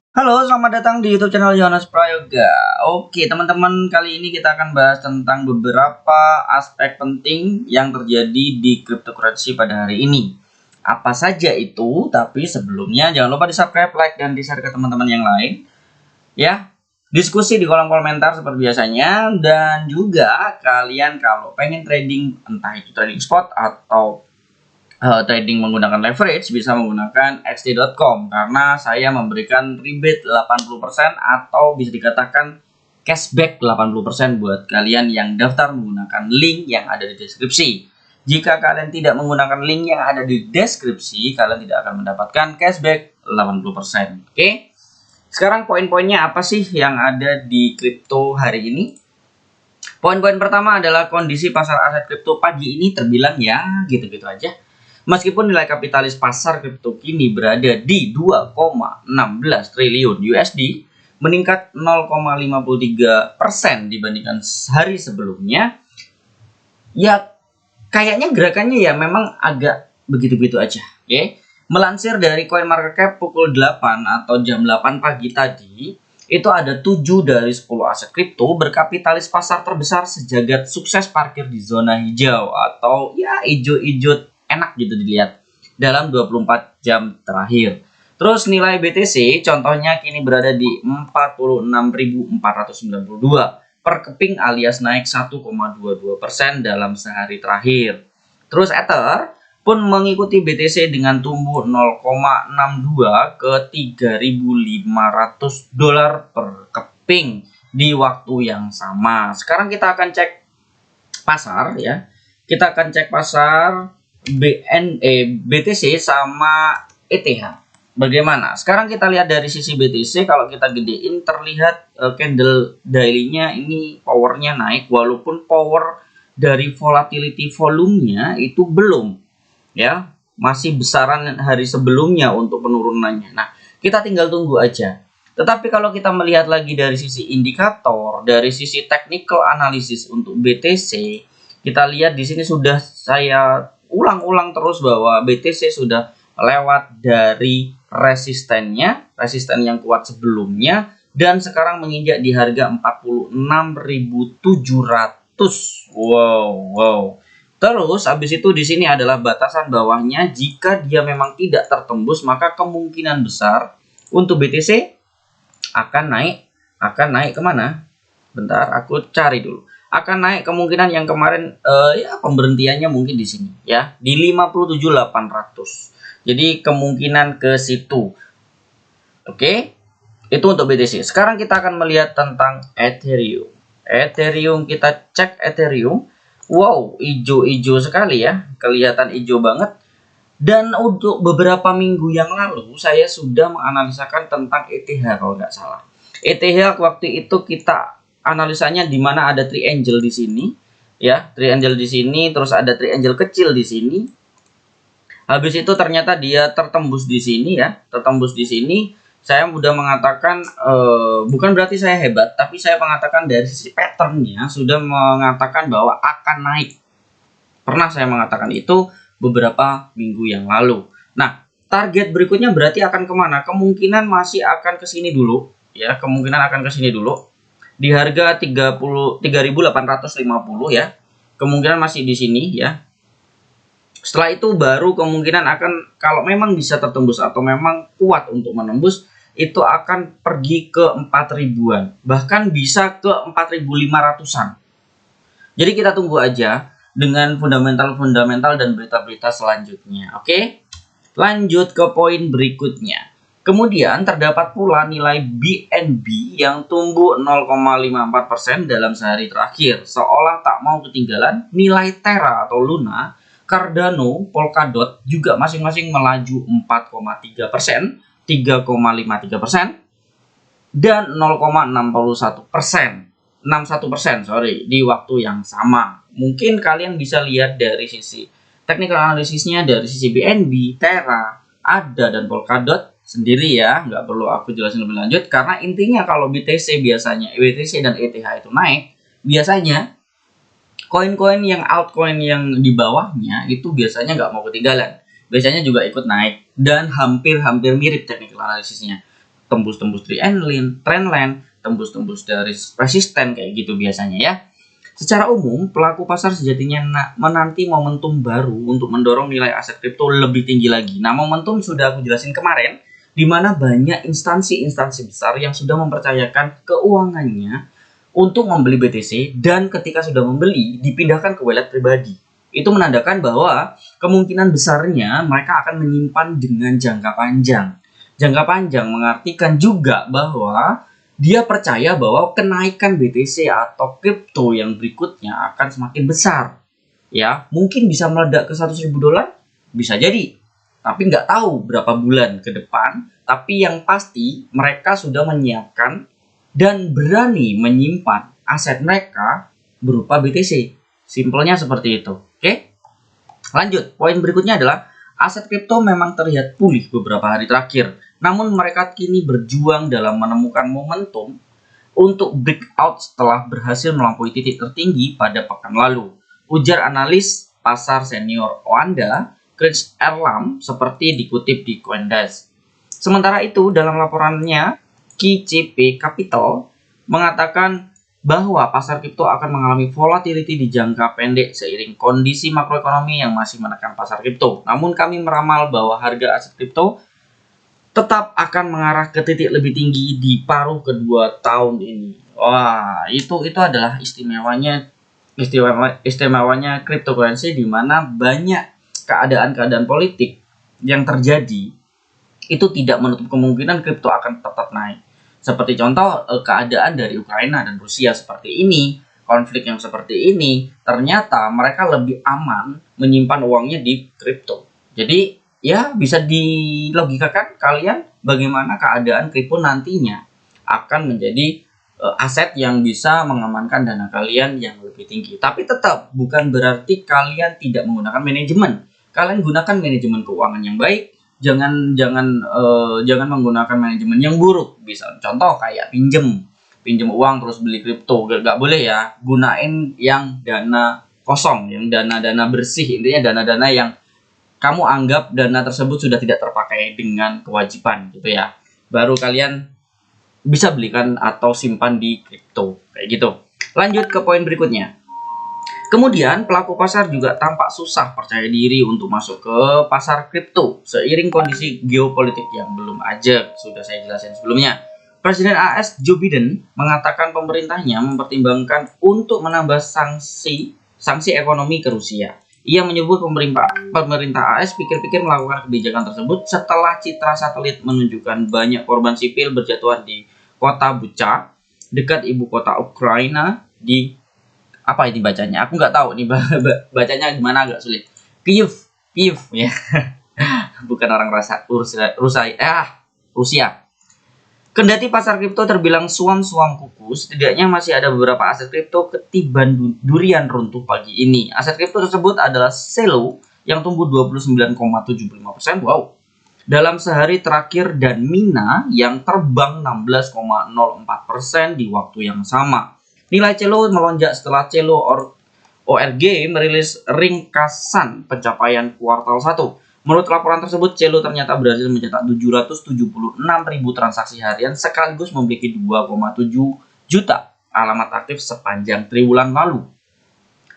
Halo, selamat datang di YouTube channel Yohanes Prayoga. Oke, teman-teman, kali ini kita akan bahas tentang beberapa aspek penting yang terjadi di cryptocurrency pada hari ini. Apa saja itu? Tapi sebelumnya jangan lupa di-subscribe, like, dan di-share ke teman-teman yang lain. Ya, diskusi di kolom komentar seperti biasanya. Dan juga kalian kalau pengen trading, entah itu trading spot atau trading menggunakan leverage, bisa menggunakan xt.com karena saya memberikan rebate 80% atau bisa dikatakan cashback 80% buat kalian yang daftar menggunakan link yang ada di deskripsi. Jika kalian tidak menggunakan link yang ada di deskripsi, kalian tidak akan mendapatkan cashback 80%. Oke? Sekarang poin-poinnya apa sih yang ada di kripto hari ini? Poin-poin pertama adalah kondisi pasar aset kripto pagi ini terbilang ya gitu-gitu aja. Meskipun nilai kapitalis pasar kripto kini berada di 2,16 triliun USD, meningkat 0,53% dibandingkan hari sebelumnya, ya kayaknya gerakannya ya memang agak begitu-begitu aja. Oke. Melansir dari CoinMarketCap pukul 8 atau jam 8 pagi tadi, itu ada 7 dari 10 aset kripto berkapitalis pasar terbesar sejagat sukses parkir di zona hijau atau ya hijau-hijau enak gitu dilihat dalam 24 jam terakhir. Terus nilai BTC contohnya kini berada di 46.492 per keping alias naik 1,22% dalam sehari terakhir. Terus Ether pun mengikuti BTC dengan tumbuh 0,62 ke 3.500 dolar per keping di waktu yang sama. Sekarang kita akan cek pasar ya. Kita akan cek pasar BTC sama ETH. Bagaimana? Sekarang kita lihat dari sisi BTC, kalau kita gedein terlihat candle daily-nya ini powernya naik, walaupun power dari volatility volumenya itu belum, ya masih besaran hari sebelumnya untuk penurunannya. Nah, kita tinggal tunggu aja. Tetapi kalau kita melihat lagi dari sisi indikator, dari sisi technical analysis untuk BTC, kita lihat di sini sudah saya ulang-ulang terus bahwa BTC sudah lewat dari resisten yang kuat sebelumnya dan sekarang menginjak di harga 46.700. Wow. Terus habis itu di sini adalah batasan bawahnya, jika dia memang tidak tertembus maka kemungkinan besar untuk BTC akan naik kemana? Bentar, aku cari dulu. Akan naik kemungkinan yang kemarin ya pemberhentiannya mungkin di sini ya, di 57.800. Jadi kemungkinan ke situ. Oke. Itu untuk BTC. Sekarang kita akan melihat tentang Ethereum. Kita cek Ethereum. Wow, hijau-hijau sekali ya. Kelihatan hijau banget. Dan untuk beberapa minggu yang lalu saya sudah menganalisakan tentang ETH kalau nggak salah. ETH waktu itu kita analisanya di mana ada triangle di sini, ya, triangle di sini, terus ada triangle kecil di sini. Habis itu ternyata dia tertembus di sini ya, tertembus di sini. Saya sudah mengatakan bukan berarti saya hebat, tapi saya mengatakan dari sisi patternnya sudah mengatakan bahwa akan naik. Pernah saya mengatakan itu beberapa minggu yang lalu. Nah, target berikutnya berarti akan kemana? Kemungkinan masih akan ke sini dulu, ya, kemungkinan akan ke sini dulu di harga 3.850 ya. Kemungkinan masih di sini ya. Setelah itu baru kemungkinan akan, kalau memang bisa tertembus atau memang kuat untuk menembus, itu akan pergi ke 4.000-an, bahkan bisa ke 4.500-an. Jadi kita tunggu aja dengan fundamental dan berita-berita selanjutnya. Oke, lanjut ke poin berikutnya. Kemudian terdapat pula nilai BNB yang tumbuh 0,54% dalam sehari terakhir, seolah tak mau ketinggalan. Nilai Terra atau Luna, Cardano, Polkadot juga masing-masing melaju 4,3%, 3,53%, dan 0,61%. 61% di waktu yang sama. Mungkin kalian bisa lihat dari sisi technical analisisnya, dari sisi BNB, Terra, ADA, dan Polkadot sendiri ya, nggak perlu aku jelasin lebih lanjut, karena intinya kalau BTC dan ETH itu naik, biasanya koin-koin yang altcoin yang di bawahnya itu biasanya nggak mau ketinggalan, biasanya juga ikut naik dan hampir mirip technical analisisnya. tembus-tembus trendline, tembus-tembus dari resisten kayak gitu biasanya ya. Secara umum, pelaku pasar sejatinya menanti momentum baru untuk mendorong nilai aset kripto lebih tinggi lagi. Nah, momentum sudah aku jelasin kemarin, di mana banyak instansi-instansi besar yang sudah mempercayakan keuangannya untuk membeli BTC, dan ketika sudah membeli, dipindahkan ke wallet pribadi. Itu menandakan bahwa kemungkinan besarnya mereka akan menyimpan dengan jangka panjang. Jangka panjang mengartikan juga bahwa dia percaya bahwa kenaikan BTC atau kripto yang berikutnya akan semakin besar. Ya, mungkin bisa meledak ke $100.000, bisa jadi. Tapi nggak tahu berapa bulan ke depan. Tapi yang pasti mereka sudah menyiapkan dan berani menyimpan aset mereka berupa BTC. Simpelnya seperti itu. Oke? Lanjut, poin berikutnya adalah aset kripto memang terlihat pulih beberapa hari terakhir. Namun mereka kini berjuang dalam menemukan momentum untuk breakout setelah berhasil melampaui titik tertinggi pada pekan lalu. Ujar analis pasar senior Oanda, Chris Erlam, seperti dikutip di CoinDesk. Sementara itu, dalam laporannya, KCP Capital mengatakan bahwa pasar kripto akan mengalami volatility di jangka pendek seiring kondisi makroekonomi yang masih menekan pasar kripto. Namun kami meramal bahwa harga aset kripto tetap akan mengarah ke titik lebih tinggi di paruh kedua tahun ini. Wah, itu adalah istimewanya cryptocurrency, di mana banyak keadaan-keadaan politik yang terjadi itu tidak menutup kemungkinan kripto akan tetap naik. Seperti contoh keadaan dari Ukraina dan Rusia seperti ini, konflik yang seperti ini, ternyata mereka lebih aman menyimpan uangnya di kripto. Jadi ya bisa dilogikakan kalian bagaimana keadaan kripto nantinya akan menjadi aset yang bisa mengamankan dana kalian yang lebih tinggi. Tapi tetap bukan berarti kalian tidak menggunakan manajemen. Kalian gunakan manajemen keuangan yang baik. Jangan menggunakan manajemen yang buruk. Bisa contoh kayak pinjem uang terus beli kripto, gak boleh ya. Gunain yang dana kosong, yang dana-dana bersih, intinya dana-dana yang kamu anggap dana tersebut sudah tidak terpakai dengan kewajiban gitu ya. Baru kalian bisa belikan atau simpan di kripto kayak gitu. Lanjut ke poin berikutnya. Kemudian pelaku pasar juga tampak susah percaya diri untuk masuk ke pasar kripto seiring kondisi geopolitik yang belum ajak. Sudah saya jelasin sebelumnya. Presiden AS Joe Biden mengatakan pemerintahnya mempertimbangkan untuk menambah sanksi ekonomi ke Rusia. Ia menyebut pemerintah AS pikir-pikir melakukan kebijakan tersebut setelah citra satelit menunjukkan banyak korban sipil berjatuhan di kota Bucha, dekat ibu kota Ukraina, di apa ini bacanya? Aku nggak tahu nih bacanya gimana, agak sulit. Kyiv ya. Bukan orang Rusia. Kendati pasar kripto terbilang suam-suam kuku, setidaknya masih ada beberapa aset kripto ketiban durian runtuh pagi ini. Aset kripto tersebut adalah Celo yang tumbuh 29,75%, wow, dalam sehari terakhir, dan Mina yang terbang 16,04% di waktu yang sama. Nilai Celo melonjak setelah Celo ORG merilis ringkasan pencapaian kuartal 1. Menurut laporan tersebut, Celo ternyata berhasil mencetak 776.000 transaksi harian sekaligus memiliki 2,7 juta alamat aktif sepanjang triwulan lalu.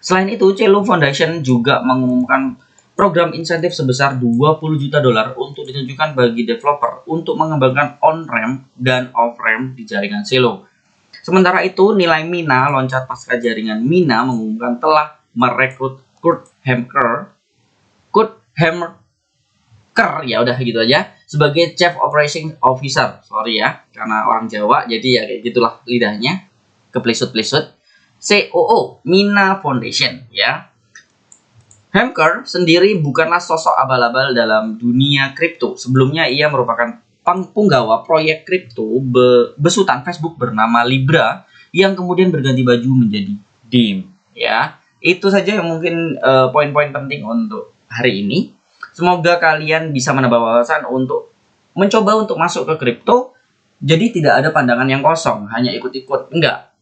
Selain itu, Celo Foundation juga mengumumkan program insentif sebesar $20 juta untuk ditunjukkan bagi developer untuk mengembangkan on-ramp dan off-ramp di jaringan Celo. Sementara itu, nilai Mina loncat pasca jaringan Mina mengumumkan telah merekrut Kurt Hemker, ya udah gitu aja, sebagai Chief Operating Officer. Sorry ya, karena orang Jawa jadi ya kayak gitulah lidahnya, keplisut-plisut. COO Mina Foundation ya. Hemker sendiri bukanlah sosok abal-abal dalam dunia kripto. Sebelumnya ia merupakan penggawa proyek kripto besutan Facebook bernama Libra yang kemudian berganti baju menjadi Diem ya. Itu saja yang mungkin poin-poin penting untuk hari ini. Semoga kalian bisa menambah wawasan untuk mencoba untuk masuk ke kripto. Jadi tidak ada pandangan yang kosong, hanya ikut-ikut, enggak.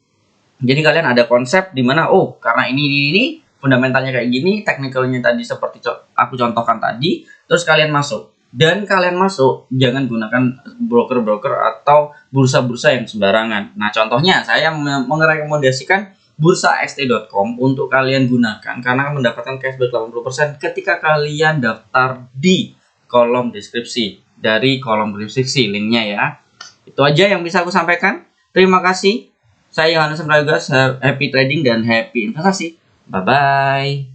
Jadi kalian ada konsep di mana karena ini fundamentalnya kayak gini, teknikalnya tadi seperti aku contohkan tadi, terus kalian masuk. Dan kalian masuk, jangan gunakan broker-broker atau bursa-bursa yang sembarangan. Nah, contohnya saya merekomendasikan bursa xt.com untuk kalian gunakan karena akan mendapatkan cashback 80% ketika kalian daftar di kolom deskripsi. Dari kolom deskripsi linknya ya. Itu aja yang bisa aku sampaikan. Terima kasih. Saya Yohanes Prayoga, happy trading dan happy investasi. Bye-bye.